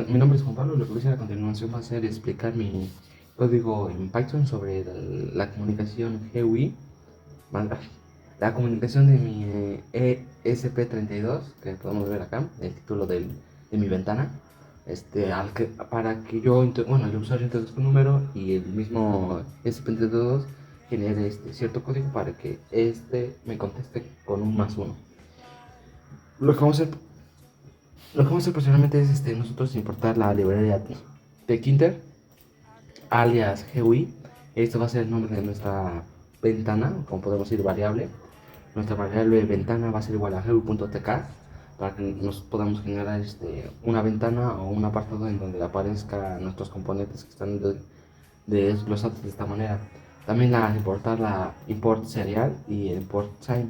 Mi nombre es Juan Pablo. Lo que voy a hacer a continuación va a ser explicar mi código en Python sobre la comunicación GUI, la comunicación de mi ESP32, que podemos ver acá, el título de mi ventana, para que yo, bueno, el usuario introduzca un número y el mismo ESP32 genere cierto código para que me conteste con un más uno. Lo que vamos a hacer Lo que vamos a hacer posteriormente es nosotros importar la librería de Kinter, alias GUI. Esto va a ser el nombre de nuestra ventana, como podemos decir, variable. Nuestra variable ventana va a ser igual a GUI.tk para que nos podamos generar una ventana o un apartado en donde aparezcan nuestros componentes que están desglosados de esta manera. También importar la import serial y el import time.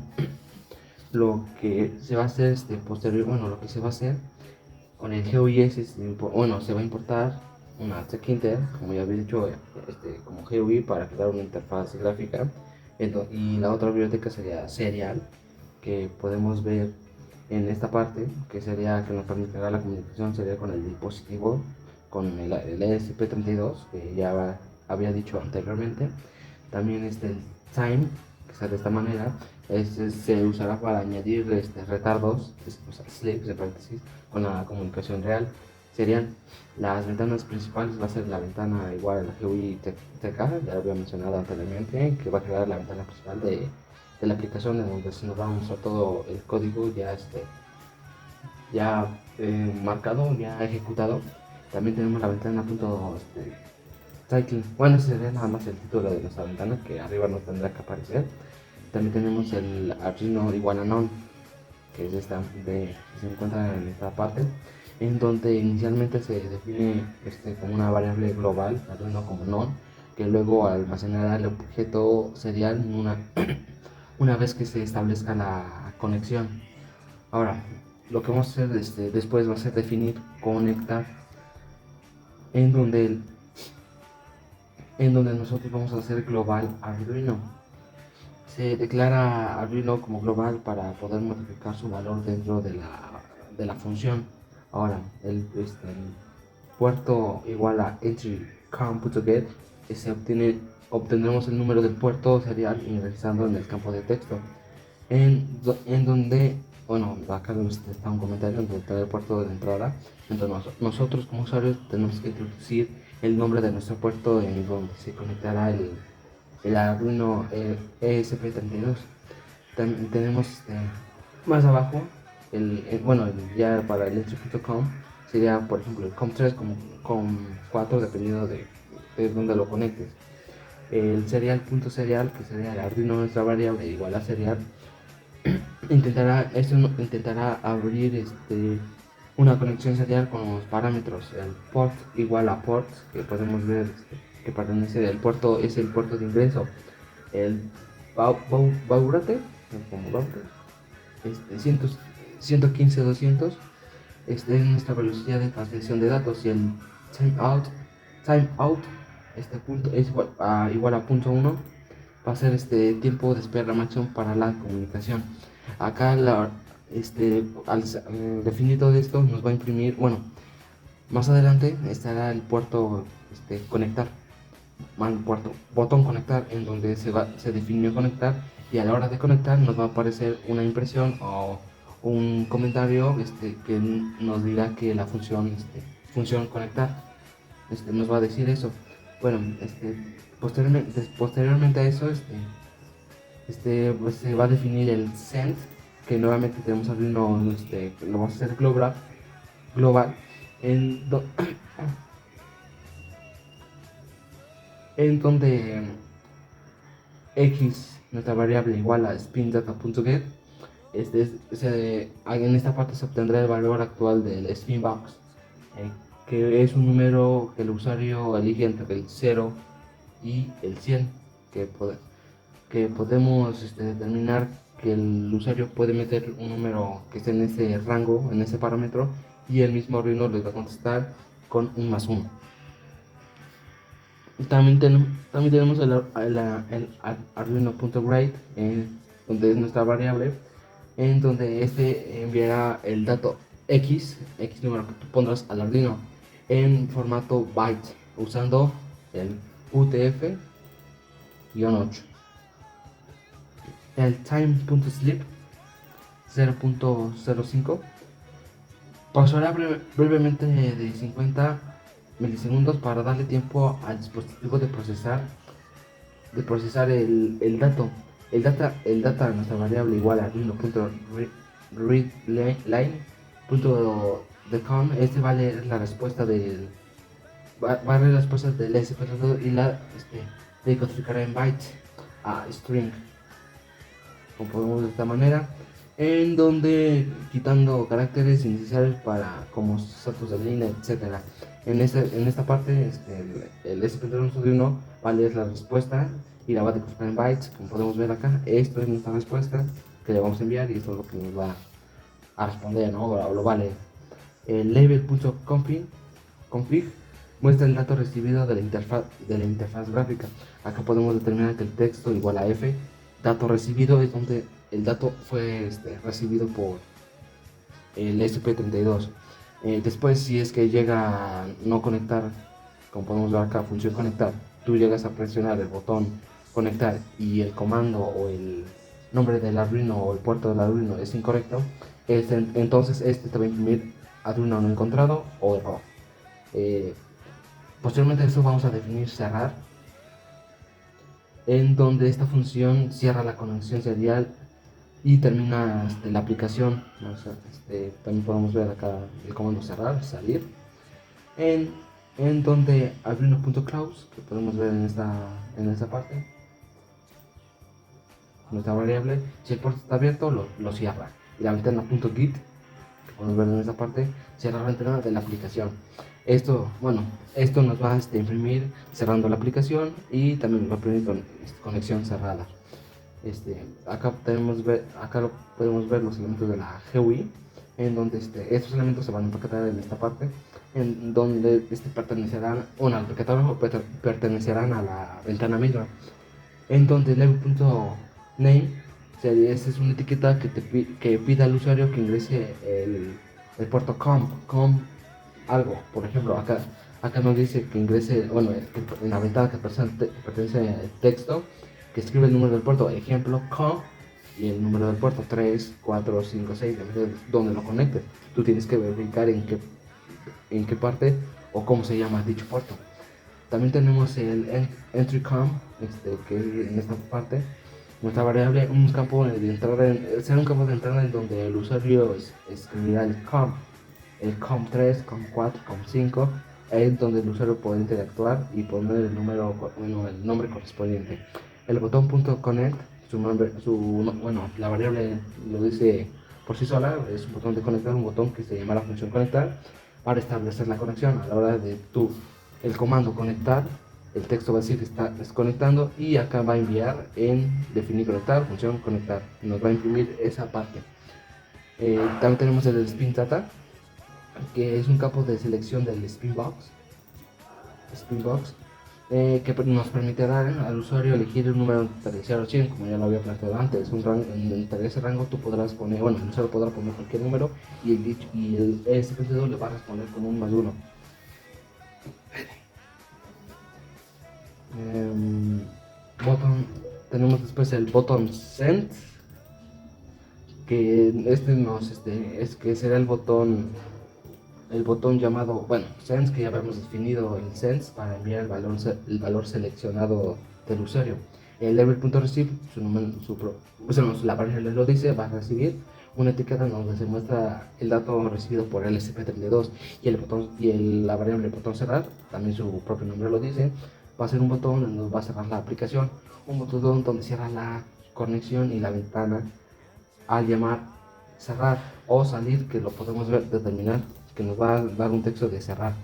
Lo que se va a hacer lo que se va a hacer con el GUI se va a importar una Tkinter, como ya había dicho, como GUI para crear una interfaz gráfica. Y la otra biblioteca sería Serial, que podemos ver en esta parte, que sería que nos permitirá la comunicación sería con el dispositivo, con el ESP32, que ya había dicho anteriormente. También el time, que está de esta manera, se usará para añadir retardos, o sea, sleeps de paréntesis, con la comunicación real. Serían las ventanas principales, va a ser la ventana igual a la GUI TK, ya lo había mencionado anteriormente, que va a crear la ventana principal de la aplicación, en donde se nos va a mostrar todo el código ya marcado, ya ejecutado. También tenemos la ventana cycling. Bueno, ese sería nada más el título de nuestra ventana, que arriba nos tendrá que aparecer. También tenemos el Arduino Iguananon, que es se encuentra en esta parte, en donde inicialmente se define como una variable global, Arduino como non, que luego almacenará el objeto serial una vez que se establezca la conexión. Ahora, lo que vamos a hacer después va a ser definir conectar, en donde, nosotros vamos a hacer global Arduino. Se declara Arduino como global para poder modificar su valor dentro de la función. Ahora, el puerto igual a entry count.get, obtendremos el número del puerto serial ingresando en el campo de texto, en donde, bueno, acá está un comentario donde está el puerto de entrada. Entonces nosotros como usuarios tenemos que introducir el nombre de nuestro puerto en donde se conectará el Arduino ESP32. También tenemos más abajo, ya para el electric.com sería, por ejemplo, el COM3 como COM4, dependiendo de dónde lo conectes. El serial.serial, que sería el Arduino, nuestra variable igual a serial, intentará abrir una conexión serial con los parámetros. El port igual a port, que podemos ver que pertenece al puerto, es el puerto de ingreso. El baurate, como router, 115.200, es nuestra velocidad de transmisión de datos. Y el timeout, este punto es igual a punto 1, va a ser tiempo de espera máximo para la comunicación. Acá al definir todo esto nos va a imprimir, bueno, más adelante estará el puerto conectar, puerto botón conectar, en donde se definió conectar, y a la hora de conectar nos va a aparecer una impresión o un comentario que nos dirá que la función conectar nos va a decir eso. Bueno, posteriormente a eso pues se va a definir el send, que nuevamente tenemos a abrirlo, lo vamos a hacer global en, do, en donde x, nuestra variable igual a spindata.get. En esta parte se obtendrá el valor actual del spinbox, que es un número que el usuario elige entre el 0 y el 100, que podemos determinar que el usuario puede meter un número que esté en ese rango, en ese parámetro, y el mismo Arduino les va a contestar con un más 1. También tenemos el Arduino.write, donde es nuestra variable, en donde enviará el dato X número que tú pondrás al Arduino. en formato byte usando el UTF-8. El time.sleep 0.05 pausará brevemente de 50 milisegundos para darle tiempo al dispositivo de procesar el dato. El data, nuestra variable igual a readline.decon. Este va a leer la respuesta va a leer las respuestas del SP32 y la decodificará en bytes a string, como podemos ver de esta manera, en donde quitando caracteres innecesarios para como saltos de línea, etcétera. En esta parte el SP31 va a leer la respuesta y la va a decodificar en bytes, como podemos ver acá. Esto es nuestra respuesta que le vamos a enviar y esto es lo que nos va a responder, ¿no? O lo va a leer. El label.config muestra el dato recibido de la interfaz gráfica. Acá podemos determinar que el texto igual a F. Dato recibido es donde el dato fue recibido por el SP32. Después, si es que llega a no conectar, como podemos ver acá, función conectar, tú llegas a presionar el botón conectar y el comando o el nombre del Arduino o el puerto del Arduino es incorrecto, entonces te va a imprimir Arduino no encontrado o error. Posteriormente a eso vamos a definir cerrar, en donde esta función cierra la conexión serial y termina la aplicación. También podemos ver acá el comando cerrar, salir, en donde arduino.close, que podemos ver en esta parte, nuestra variable, si el puerto está abierto lo cierra, y la ventana .git, que podemos ver en esta parte, cierra la ventana de la aplicación. Esto nos va a imprimir cerrando la aplicación y también nos va a imprimir con conexión cerrada. Acá podemos ver los elementos de la GUI, en donde estos elementos se van a empaquetar en esta parte, en donde pertenecerán a la ventana misma, en donde label.name es una etiqueta que pide al usuario que ingrese el puerto com algo. Por ejemplo, acá nos dice que ingrese, en la ventana que pertenece al texto, que escribe el número del puerto, ejemplo, com, y el número del puerto 3, 4, 5, 6, donde lo conectes. Tú tienes que verificar en qué parte o cómo se llama dicho puerto. También tenemos el entry com, que es en esta parte, nuestra variable, un campo de entrada, será un campo de entrada en donde el usuario escribirá el COM3, COM4, COM5, es donde el usuario puede interactuar y poner el nombre correspondiente. El botón .connect, la variable lo dice por sí sola, es un botón de conectar, un botón que se llama la función conectar para establecer la conexión. A la hora de el comando conectar, el texto va a decir que está desconectando y acá va a enviar en definir conectar, función conectar, nos va a imprimir esa parte. También tenemos el spin data, que es un campo de selección del Spinbox, que nos permitirá al usuario elegir un número entre 0 a 100, como ya lo había planteado antes. Entre ese rango tú podrás poner, el usuario podrá poner cualquier número y el SP32 le va a responder con un +1. Tenemos después el botón send, que que será el botón llamado, sense, que ya habíamos definido el sense para enviar el valor seleccionado del usuario. El label.receive, la variable lo dice, va a recibir una etiqueta donde se muestra el dato recibido por el SP32 y la variable botón cerrar, también su propio nombre lo dice, va a ser un botón donde nos va a cerrar la aplicación, un botón donde cierra la conexión y la ventana al llamar cerrar o salir, que lo podemos determinar, que nos va a dar un texto de cerrar.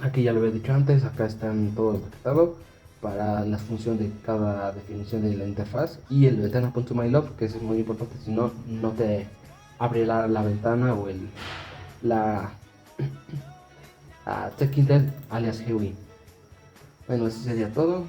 Aquí ya lo había dicho antes, acá están todo empaquetado para la función de cada definición de la interfaz, y el ventana.mylove, que es muy importante, si no te abre la ventana o la TechIntel alias GUI. Bueno, eso sería todo.